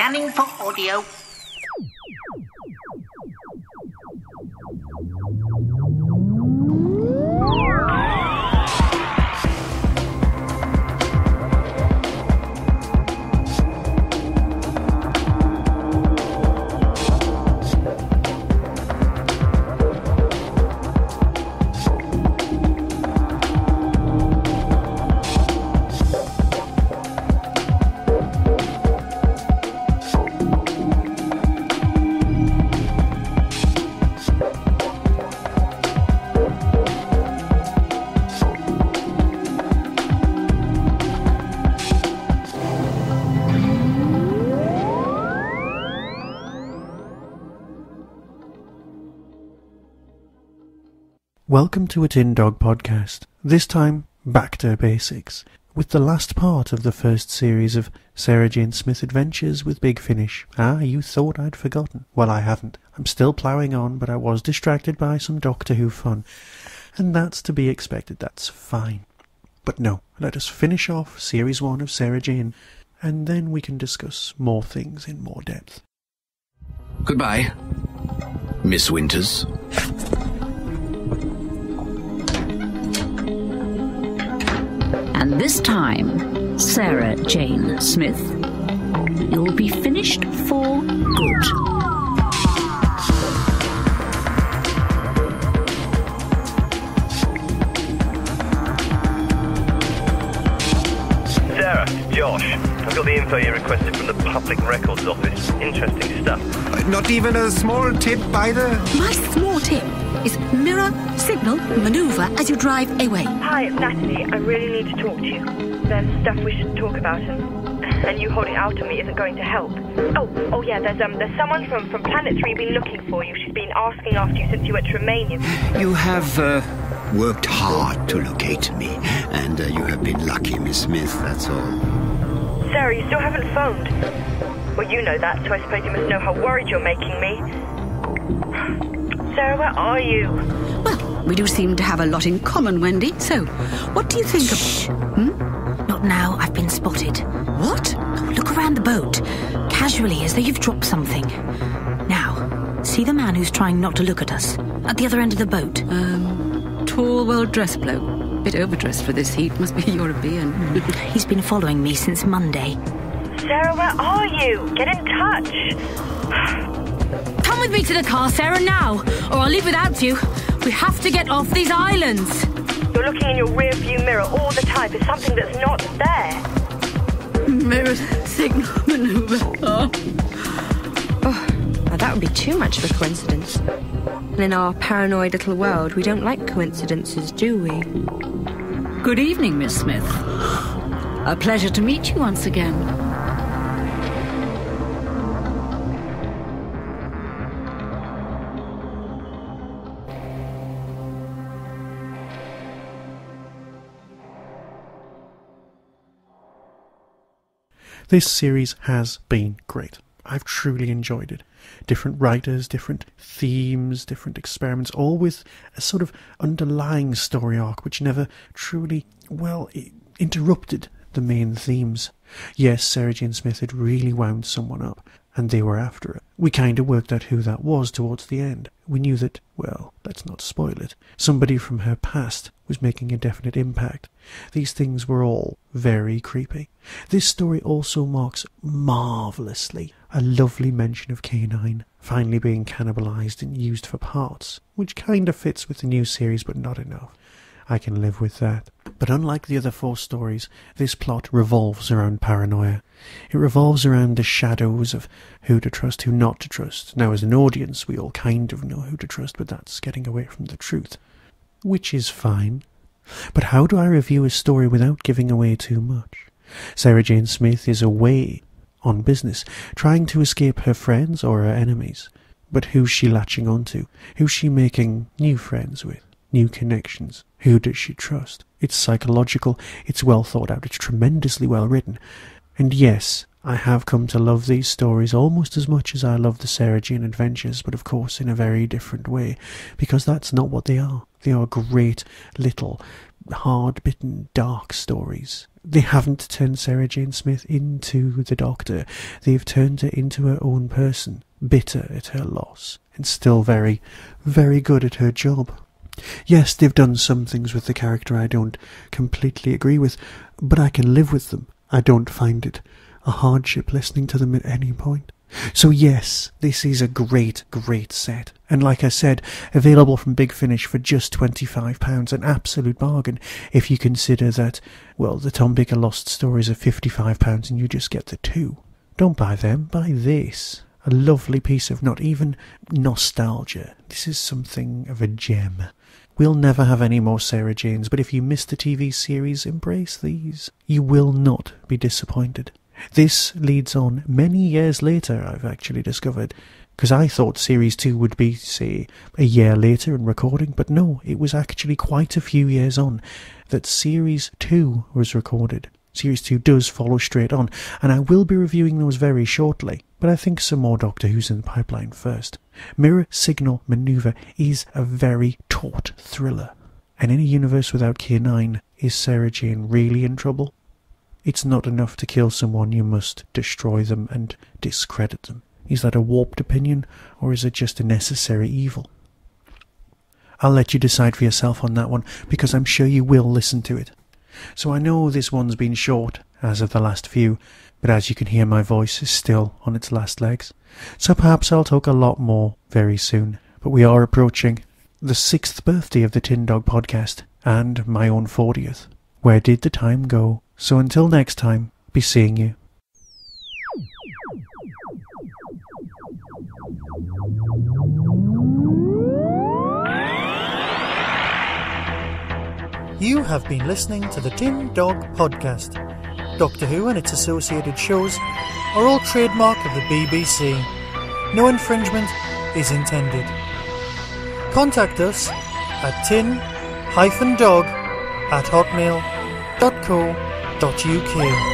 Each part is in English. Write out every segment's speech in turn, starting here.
Scanning for audio. Welcome to a Tin Dog podcast, this time back to basics, with the last part of the first series of Sarah Jane Smith Adventures with Big Finish. Ah, you thought I'd forgotten. Well, I haven't. I'm still ploughing on, but I was distracted by some Doctor Who fun, and that's to be expected, that's fine. But no, let us finish off Series 1 of Sarah Jane, and then we can discuss more things in more depth. Goodbye, Miss Winters. And this time, Sarah Jane Smith, you'll be finished for good. Sarah, it's Josh. I've got the info you requested from the Public Records Office. Interesting stuff. Not even a small tip either? My small tip is mirror, signal, manoeuvre as you drive away. Hi, it's Natalie. I really need to talk to you. There's stuff we should talk about, and you holding out on me isn't going to help. Oh yeah, there's someone from Planet 3 been looking for you. She's been asking after you since you went to Romania. You have worked hard to locate me, and you have been lucky, Miss Smith, that's all. Sarah, you still haven't phoned. Well, you know that, so I suppose you must know how worried you're making me. Sarah, where are you? Well, we do seem to have a lot in common, Wendy. So, what do you think of... Shh. Not now, I've been spotted. What? Look around the boat, casually, as though you've dropped something. Now, see the man who's trying not to look at us, at the other end of the boat? Tall, well-dressed bloke. Bit overdressed for this heat, must be European. He's been following me since Monday. Sarah, where are you? Get in touch. Come with me to the car, Sarah, now, or I'll leave without you. We have to get off these islands. You're looking in your rear-view mirror all the time for something that's not there. Mirror, signal, manoeuvre. Oh, now that would be too much of a coincidence. And in our paranoid little world, we don't like coincidences, do we? Good evening, Miss Smith. A pleasure to meet you once again. This series has been great. I've truly enjoyed it. Different writers, different themes, different experiments, all with a sort of underlying story arc which never truly, interrupted the main themes. Yes, Sarah Jane Smith had really wound someone up, and they were after it. We kind of worked out who that was towards the end. We knew that, well, let's not spoil it, somebody from her past was making a definite impact. These things were all very creepy. This story also marks marvellously a lovely mention of K9 finally being cannibalised and used for parts, which kind of fits with the new series but not enough. I can live with that. But unlike the other 4 stories, this plot revolves around paranoia. It revolves around the shadows of who to trust, who not to trust. Now, as an audience, we all kind of know who to trust, but that's getting away from the truth, which is fine. But how do I review a story without giving away too much? Sarah Jane Smith is away on business, trying to escape her friends or her enemies. But who's she latching onto? Who's she making new friends with? New connections? Who does she trust? It's psychological, it's well thought out, it's tremendously well written. And yes, I have come to love these stories almost as much as I love the Sarah Jane adventures, but of course in a very different way, because that's not what they are. They are great little hard-bitten dark stories. They haven't turned Sarah Jane Smith into the Doctor. They've turned her into her own person, bitter at her loss, and still very, very good at her job. Yes, they've done some things with the character I don't completely agree with, but I can live with them. I don't find it a hardship listening to them at any point. So yes, this is a great, great set. And like I said, available from Big Finish for just £25, an absolute bargain if you consider that, well, the Tom Baker Lost stories are £55 and you just get the two. Don't buy them, buy this. A lovely piece of not even nostalgia. This is something of a gem. We'll never have any more Sarah Janes, but if you missed the TV series, embrace these. You will not be disappointed. This leads on many years later, I've actually discovered, because I thought Series 2 would be, say, a year later in recording, but no, it was actually quite a few years on that Series 2 was recorded. Series 2 does follow straight on, and I will be reviewing those very shortly, but I think some more Doctor Who's in the pipeline first. Mirror Signal Manoeuvre is a very taut thriller, and in a universe without K9, is Sarah Jane really in trouble? It's not enough to kill someone, you must destroy them and discredit them. Is that a warped opinion, or is it just a necessary evil? I'll let you decide for yourself on that one, because I'm sure you will listen to it. So I know this one's been short, as of the last few, but as you can hear, my voice is still on its last legs. So perhaps I'll talk a lot more very soon. But we are approaching the 6th birthday of the Tin Dog podcast, and my own 40th. Where did the time go? So until next time, be seeing you. You have been listening to the Tin Dog Podcast. Doctor Who and its associated shows are all trademark of the BBC. No infringement is intended. Contact us at tin-dog@hotmail.co.uk.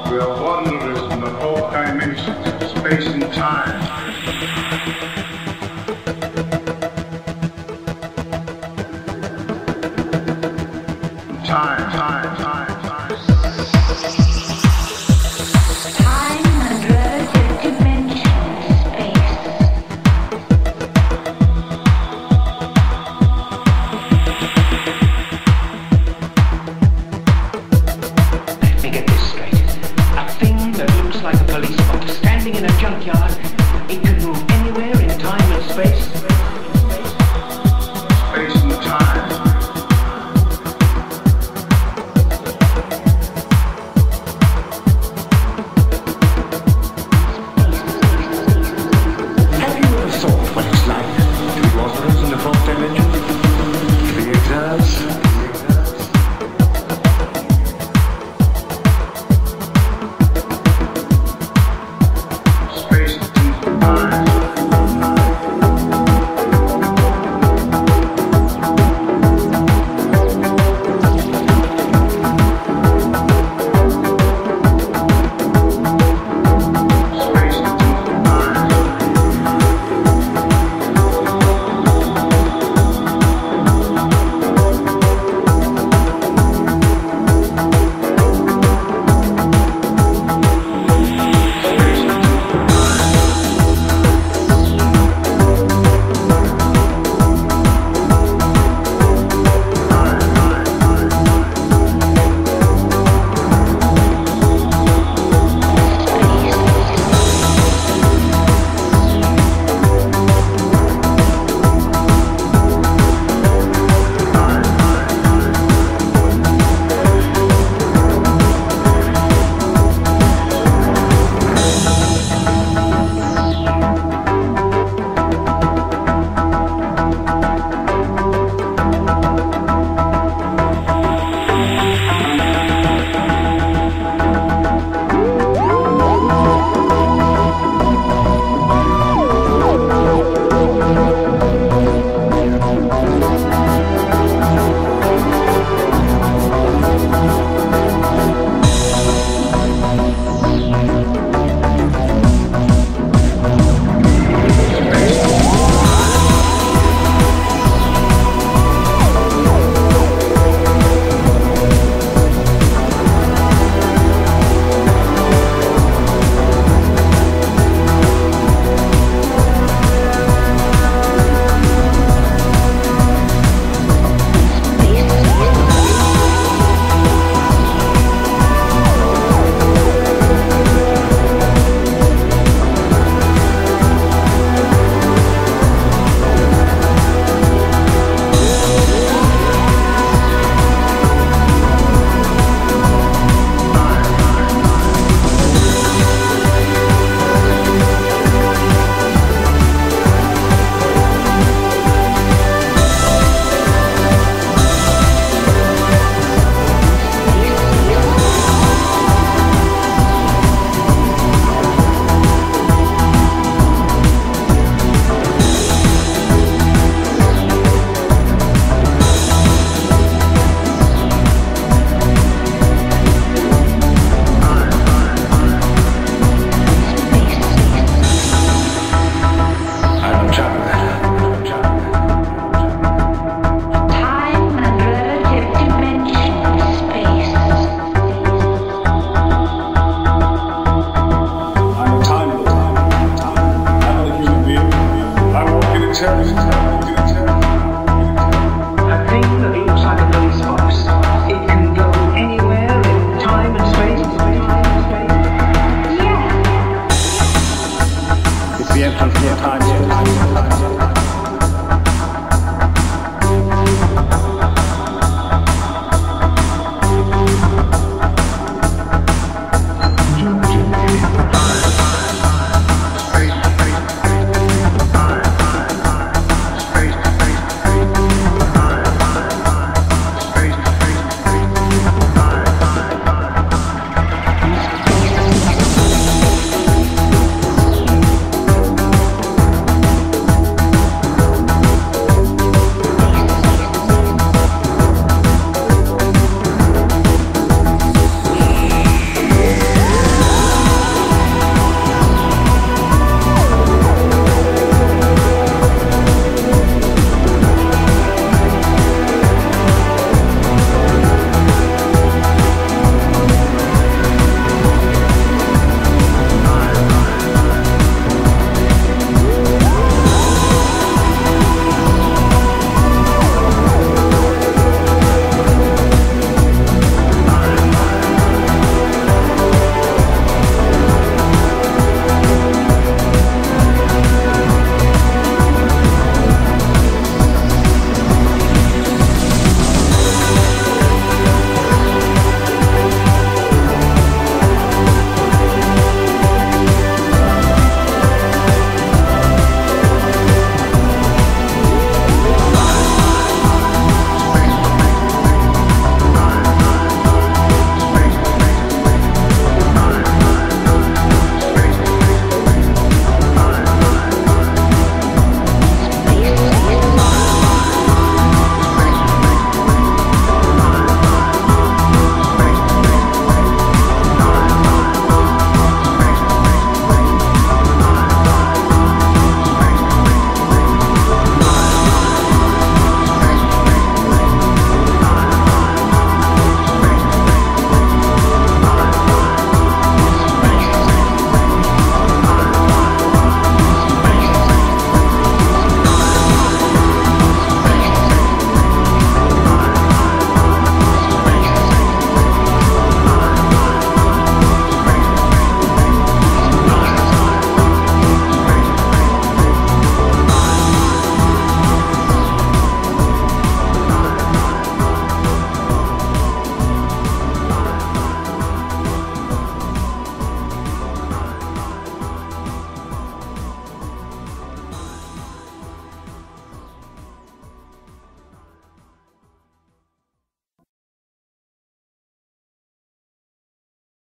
We are wanderers in the fourth dimensions of space and time. Time.